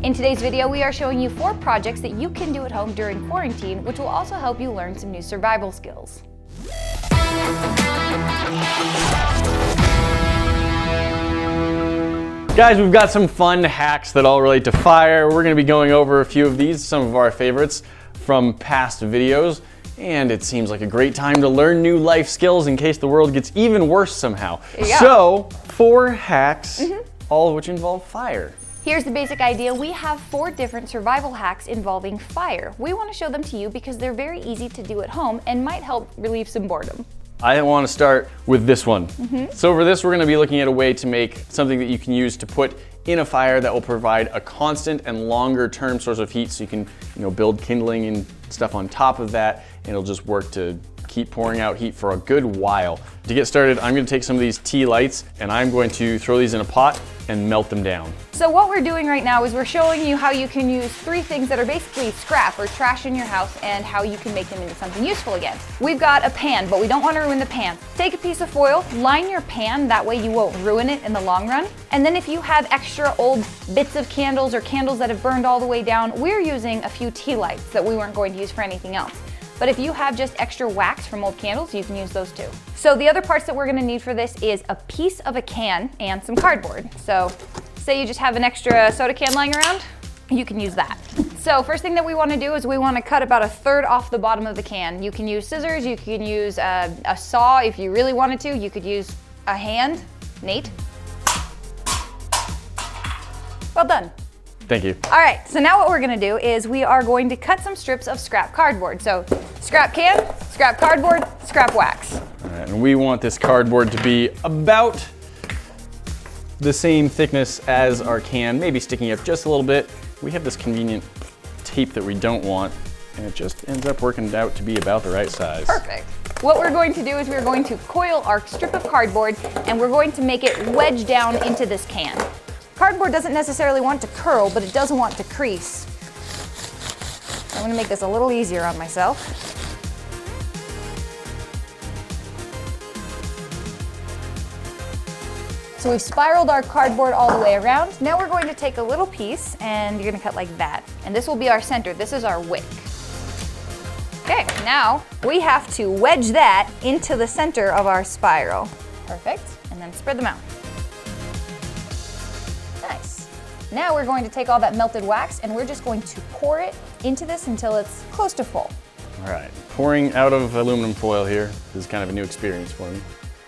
In today's video, we are showing you 4 projects that you can do at home during quarantine, which will also help you learn some new survival skills. Guys, we've got some fun hacks that all relate to fire. We're gonna be going over a few of these, some of our favorites from past videos. And it seems like a great time to learn new life skills in case the world gets even worse somehow. Yeah. So, 4 hacks, all of which involve fire. Here's the basic idea. We have 4 different survival hacks involving fire. We want to show them to you because they're very easy to do at home and might help relieve some boredom. I want to start with this one. So for this, we're going to be looking at a way to make something that you can use to put in a fire that will provide a constant and longer term source of heat, so you can build kindling and stuff on top of that, and it'll just work to keep pouring out heat for a good while. To get started, I'm going to take some of these tea lights and I'm going to throw these in a pot and melt them down. So what we're doing right now is we're showing you how you can use 3 things that are basically scrap or trash in your house and how you can make them into something useful again. We've got a pan, but we don't want to ruin the pan. Take a piece of foil, line your pan, that way you won't ruin it in the long run. And then if you have extra old bits of candles or candles that have burned all the way down, we're using a few tea lights that we weren't going to use for anything else. But if you have just extra wax from old candles, you can use those too. So the other parts that we're gonna need for this is a piece of a can and some cardboard. So say you just have an extra soda can lying around, you can use that. So first thing that we wanna do is we wanna cut about 1/3 off the bottom of the can. You can use scissors, you can use a saw if you really wanted to. You could use a hand. Nate? Well done. Thank you. All right, so now what we're gonna do is we are going to cut some strips of scrap cardboard. So scrap can, scrap cardboard, scrap wax. All right, and we want this cardboard to be about the same thickness as our can, maybe sticking up just a little bit. We have this convenient tape that we don't want, and it just ends up working out to be about the right size. Perfect. What we're going to do is we're going to coil our strip of cardboard and we're going to make it wedge down into this can. Cardboard doesn't necessarily want to curl, but it doesn't want to crease. I'm gonna make this a little easier on myself. So we've spiraled our cardboard all the way around. Now we're going to take a little piece and you're gonna cut like that. And this will be our center. This is our wick. Okay, now we have to wedge that into the center of our spiral. Perfect, and then spread them out. Nice. Now we're going to take all that melted wax and we're just going to pour it into this until it's close to full. All right, pouring out of aluminum foil here. This is kind of a new experience for me.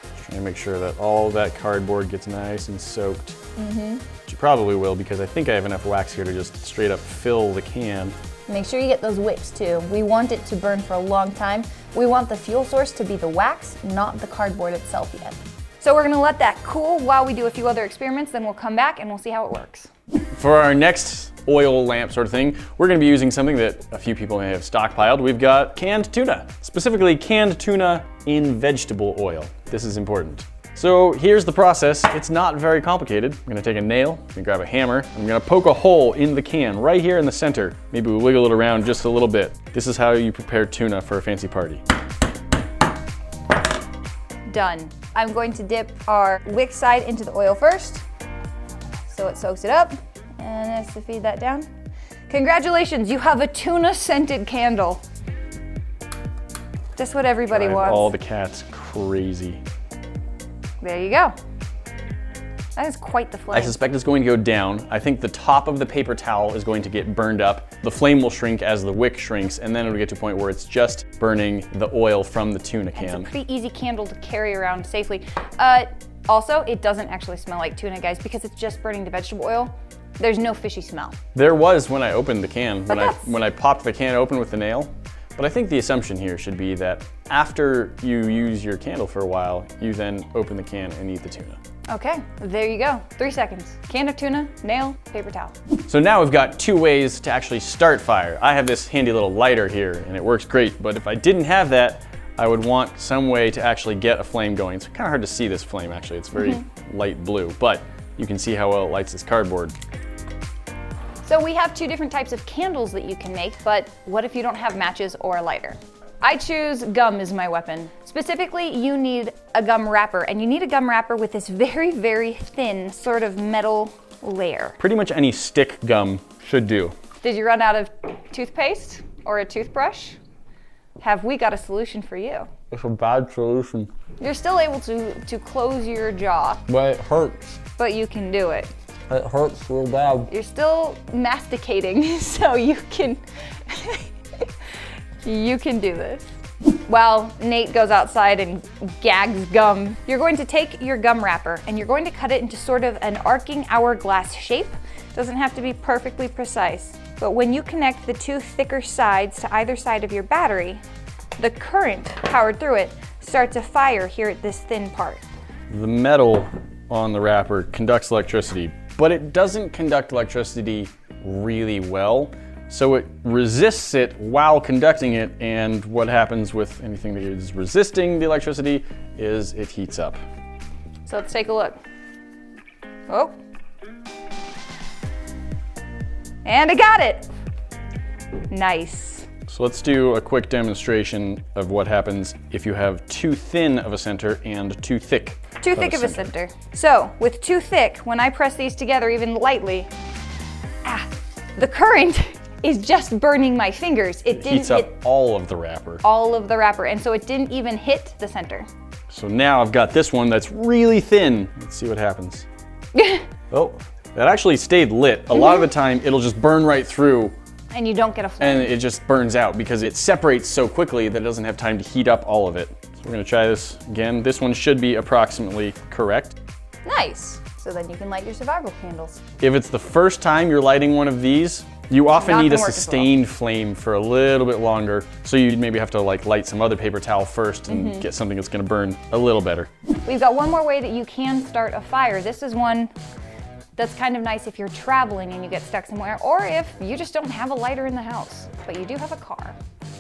Just trying to make sure that all that cardboard gets nice and soaked. Which you probably will, because I think I have enough wax here to just straight up fill the can. Make sure you get those wicks too. We want it to burn for a long time. We want the fuel source to be the wax, not the cardboard itself yet. So we're gonna let that cool while we do a few other experiments, then we'll come back and we'll see how it works. For our next oil lamp sort of thing, we're gonna be using something that a few people may have stockpiled. We've got canned tuna, specifically canned tuna in vegetable oil. This is important. So here's the process. It's not very complicated. I'm gonna take a nail, I'm gonna grab a hammer, I'm gonna poke a hole in the can right here in the center. Maybe we wiggle it around just a little bit. This is how you prepare tuna for a fancy party. Done. I'm going to dip our wick side into the oil first, so it soaks it up, and that's to feed that down. Congratulations, you have a tuna scented candle. Just what everybody wants. All the cats crazy. There you go. That is quite the flame. I suspect it's going to go down. I think the top of the paper towel is going to get burned up. The flame will shrink as the wick shrinks, and then it'll get to a point where it's just burning the oil from the tuna can. It's a pretty easy candle to carry around safely. Also, it doesn't actually smell like tuna, guys, because it's just burning the vegetable oil. There's no fishy smell. There was when I opened the can, when I popped the can open with the nail. But I think the assumption here should be that after you use your candle for a while, you then open the can and eat the tuna. Okay, there you go. 3 seconds. Can of tuna, nail, paper towel. So now we've got 2 ways to actually start fire. I have this handy little lighter here and it works great, but if I didn't have that, I would want some way to actually get a flame going. It's kind of hard to see this flame actually. It's very light blue, but you can see how well it lights this cardboard. So we have 2 different types of candles that you can make, but what if you don't have matches or a lighter? I choose gum as my weapon. Specifically, you need a gum wrapper, and you need a gum wrapper with this very, very thin sort of metal layer. Pretty much any stick gum should do. Did you run out of toothpaste or a toothbrush? Have we got a solution for you? It's a bad solution. You're still able to close your jaw. But it hurts. But you can do it. It hurts real bad. You're still masticating, so you can you can do this. While Nate goes outside and gags gum, you're going to take your gum wrapper and you're going to cut it into sort of an arcing hourglass shape. Doesn't have to be perfectly precise, but when you connect the two thicker sides to either side of your battery, the current powered through it starts a fire here at this thin part. The metal on the wrapper conducts electricity, but it doesn't conduct electricity really well. So it resists it while conducting it, and what happens with anything that is resisting the electricity is it heats up. So let's take a look. Oh. And I got it. Nice. So let's do a quick demonstration of what happens if you have too thin of a center and too thick. Too thick of a center. So with too thick, when I press these together even lightly, the current is just burning my fingers. It didn't heats up all of the wrapper. All of the wrapper, and so it didn't even hit the center. So now I've got this one that's really thin. Let's see what happens. Oh, that actually stayed lit. A lot of the time it'll just burn right through. And you don't get a flame. And it just burns out because it separates so quickly that it doesn't have time to heat up all of it. So we're gonna try this again. This one should be approximately correct. Nice. So then you can light your survival candles. If it's the first time you're lighting one of these, you often need a sustained flame for a little bit longer. So you maybe have to like light some other paper towel first and get something that's gonna burn a little better. We've got one more way that you can start a fire. This is one that's kind of nice if you're traveling and you get stuck somewhere, or if you just don't have a lighter in the house, but you do have a car.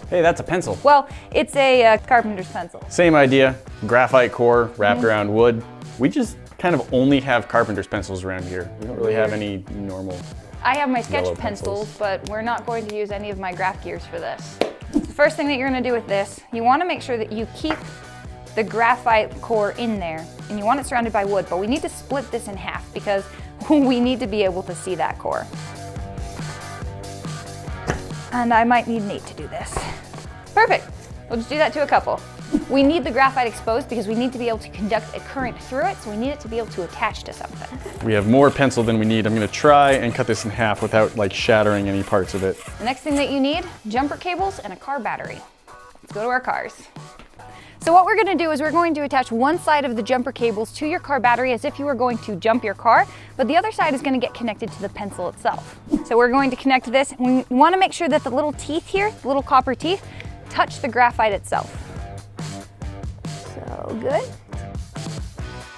Hey, that's a pencil. Well, it's a carpenter's pencil. Same idea, graphite core wrapped around wood. We just kind of only have carpenter's pencils around here. We don't really have any normal. I have my sketch yellow pencils, but we're not going to use any of my graph gears for this. The first thing that you're gonna do with this, you wanna make sure that you keep the graphite core in there, and you want it surrounded by wood, but we need to split this in half because we need to be able to see that core. And I might need Nate to do this. Perfect, we'll just do that to a couple. We need the graphite exposed because we need to be able to conduct a current through it, so we need it to be able to attach to something. We have more pencil than we need. I'm gonna try and cut this in half without like shattering any parts of it. The next thing that you need, jumper cables and a car battery. Let's go to our cars. So what we're gonna do is we're going to attach one side of the jumper cables to your car battery as if you were going to jump your car, but the other side is gonna get connected to the pencil itself. So we're going to connect this. We wanna make sure that the little teeth here, the little copper teeth, touch the graphite itself. So good.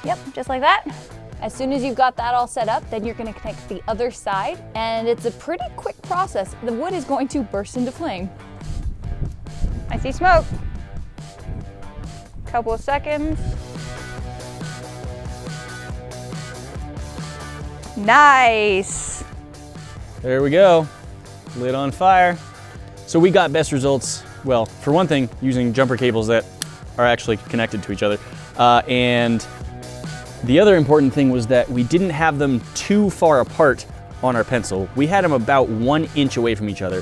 Yep, just like that. As soon as you've got that all set up, then you're gonna connect the other side, and it's a pretty quick process. The wood is going to burst into flame. I see smoke. Couple of seconds. Nice. There we go, lit on fire. So we got best results, well, for one thing, using jumper cables that are actually connected to each other. And the other important thing was that we didn't have them too far apart on our pencil. We had them about 1 inch away from each other.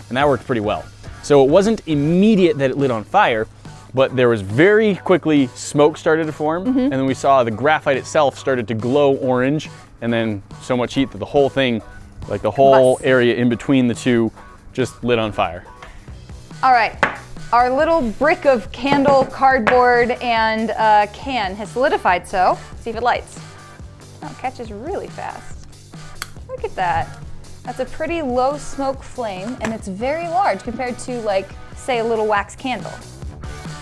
And that worked pretty well. So it wasn't immediate that it lit on fire, but there was very quickly smoke started to form, and then we saw the graphite itself started to glow orange, and then so much heat that the whole thing, like the whole area in between the two, just lit on fire. All right, our little brick of candle, cardboard, and can has solidified, so see if it lights. Oh, it catches really fast. Look at that. That's a pretty low smoke flame, and it's very large compared to, like, say, a little wax candle.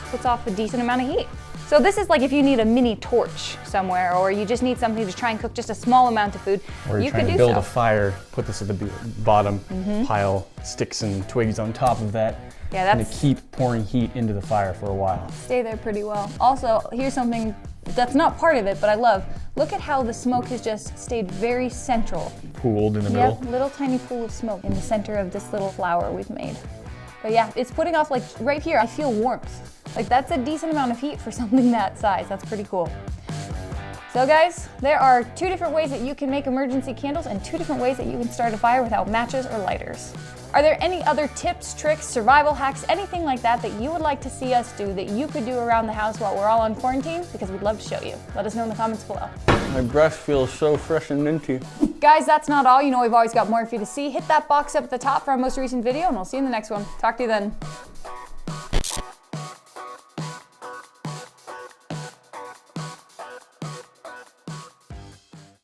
Puts off a decent amount of heat. So this is like if you need a mini torch somewhere, or you just need something to try and cook just a small amount of food, or you trying could to do build so. a fire, put this at the bottom, pile sticks and twigs on top of that, Yeah, and to keep pouring heat into the fire for a while. Stay there pretty well. Also, here's something that's not part of it, but I love. Look at how the smoke has just stayed very central. Pooled in the middle. Yep, little tiny pool of smoke in the center of this little flower we've made. But yeah, it's putting off, like right here, I feel warmth. Like that's a decent amount of heat for something that size. That's pretty cool. So guys, there are 2 different ways that you can make emergency candles and 2 different ways that you can start a fire without matches or lighters. Are there any other tips, tricks, survival hacks, anything like that that you would like to see us do that you could do around the house while we're all on quarantine? Because we'd love to show you. Let us know in the comments below. My brush feels so fresh and minty. Guys, that's not all. You know we've always got more for you to see. Hit that box up at the top for our most recent video and we'll see you in the next one. Talk to you then.